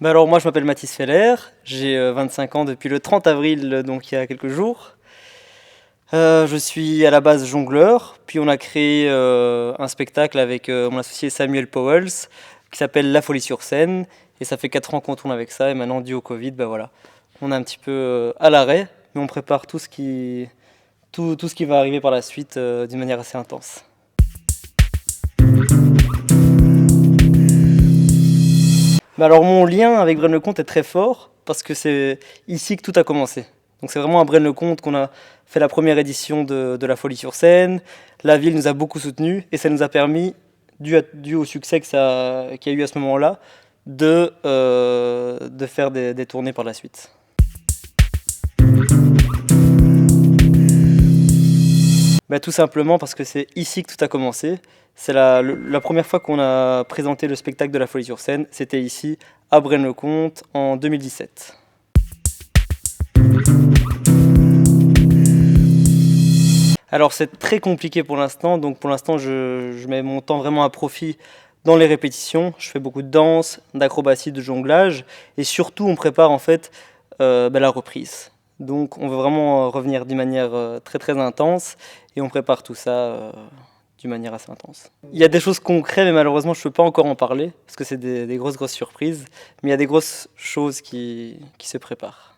Bah alors moi je m'appelle Mathis Feller, j'ai 25 ans depuis le 30 avril, donc il y a quelques jours. Je suis à la base jongleur, puis on a créé un spectacle avec mon associé Samuel Powells qui s'appelle La Folie sur scène, et ça fait 4 ans qu'on tourne avec ça, et maintenant dû au Covid, bah voilà, on est un petit peu à l'arrêt, mais on prépare tout ce qui va arriver par la suite d'une manière assez intense. Bah alors mon lien avec Braine-le-Comte est très fort parce que c'est ici que tout a commencé. Donc c'est vraiment à Braine-le-Comte qu'on a fait la première édition de la Folie sur scène. La ville nous a beaucoup soutenus et ça nous a permis, dû au succès qu'il y a eu à ce moment-là, de faire des tournées par la suite. Bah, tout simplement parce que c'est ici que tout a commencé. C'est la première fois qu'on a présenté le spectacle de la Folie sur scène, c'était ici, à Braine-le-Comte, en 2017. Alors c'est très compliqué pour l'instant, donc pour l'instant je mets mon temps vraiment à profit dans les répétitions. Je fais beaucoup de danse, d'acrobatie, de jonglage, et surtout on prépare en fait la reprise. Donc on veut vraiment revenir d'une manière très très intense, et on prépare tout ça d'une manière assez intense. Il y a des choses concrètes, mais malheureusement je ne peux pas encore en parler, parce que c'est des grosses surprises, mais il y a des grosses choses qui se préparent.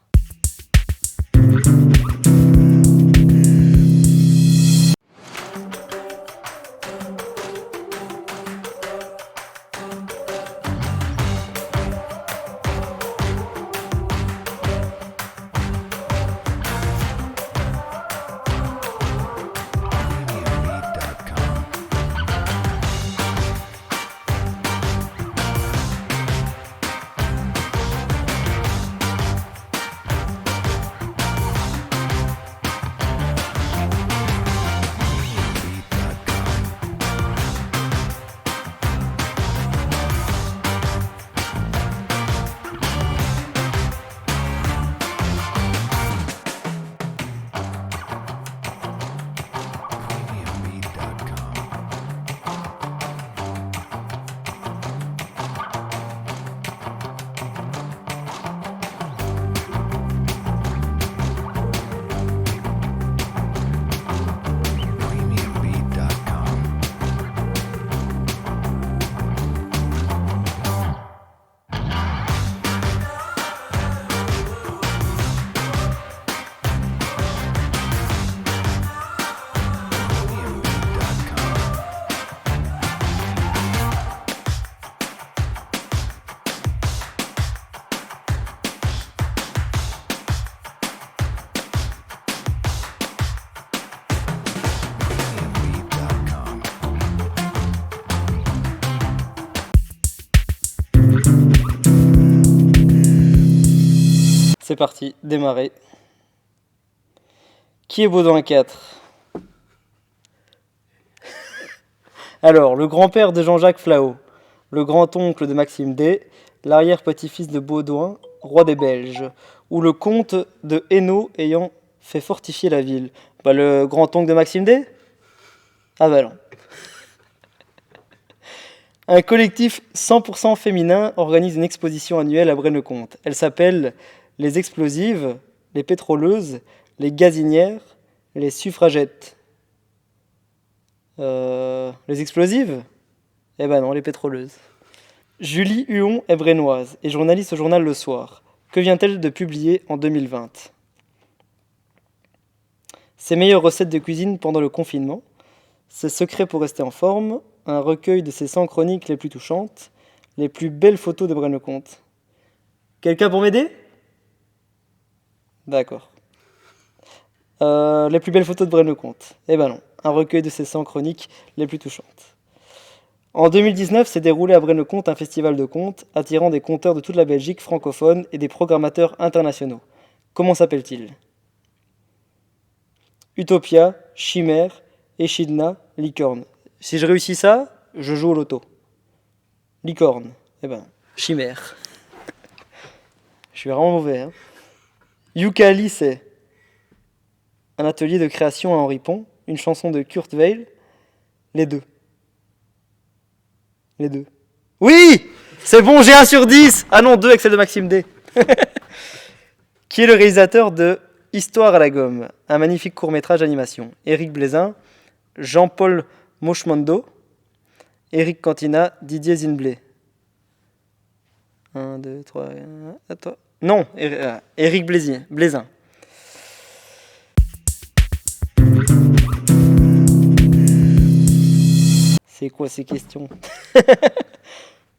C'est parti, démarrer. Qui est Baudouin IV? Alors, le grand-père de Jean-Jacques Flahault, le grand-oncle de Maxime D, l'arrière-petit-fils de Baudouin, roi des Belges, ou le comte de Hainaut ayant fait fortifier la ville. Bah, le grand-oncle de Maxime D? Ah bah non. Un collectif 100% féminin organise une exposition annuelle à Braine-le-Comte. Elle s'appelle les explosives, les pétroleuses, les gazinières, les suffragettes. Les explosives? Eh ben non, les pétroleuses. Julie Huon est brennoise et journaliste au journal Le Soir. Que vient-elle de publier en 2020? Ses meilleures recettes de cuisine pendant le confinement, ses secrets pour rester en forme, un recueil de ses 100 chroniques les plus touchantes, les plus belles photos de Braine-le-Comte. Quelqu'un pour m'aider? D'accord. Les plus belles photos de Braine-le-Comte. Eh ben non, un recueil de ses 100 chroniques les plus touchantes. En 2019 s'est déroulé à Braine-le-Comte un festival de contes attirant des conteurs de toute la Belgique francophone et des programmateurs internationaux. Comment s'appelle-t-il? Utopia, Chimère, Echidna, Licorne. Si je réussis ça, je joue au loto. Licorne. Eh ben, Chimère. Je suis vraiment mauvais, hein. Yooka-Lee, c'est un atelier de création à Henri Pont, une chanson de Kurt Weill, les deux. Les deux. Oui! C'est bon, j'ai 1 sur 10. Ah non, 2 avec celle de Maxime D. Qui est le réalisateur de Histoire à la gomme, un magnifique court-métrage d'animation? Éric Blaisin, Jean-Paul Mochmondo, Éric Cantina, Didier Zinblé. 1, 2, 3, à toi. Non, Éric Blaisin. C'est quoi ces questions?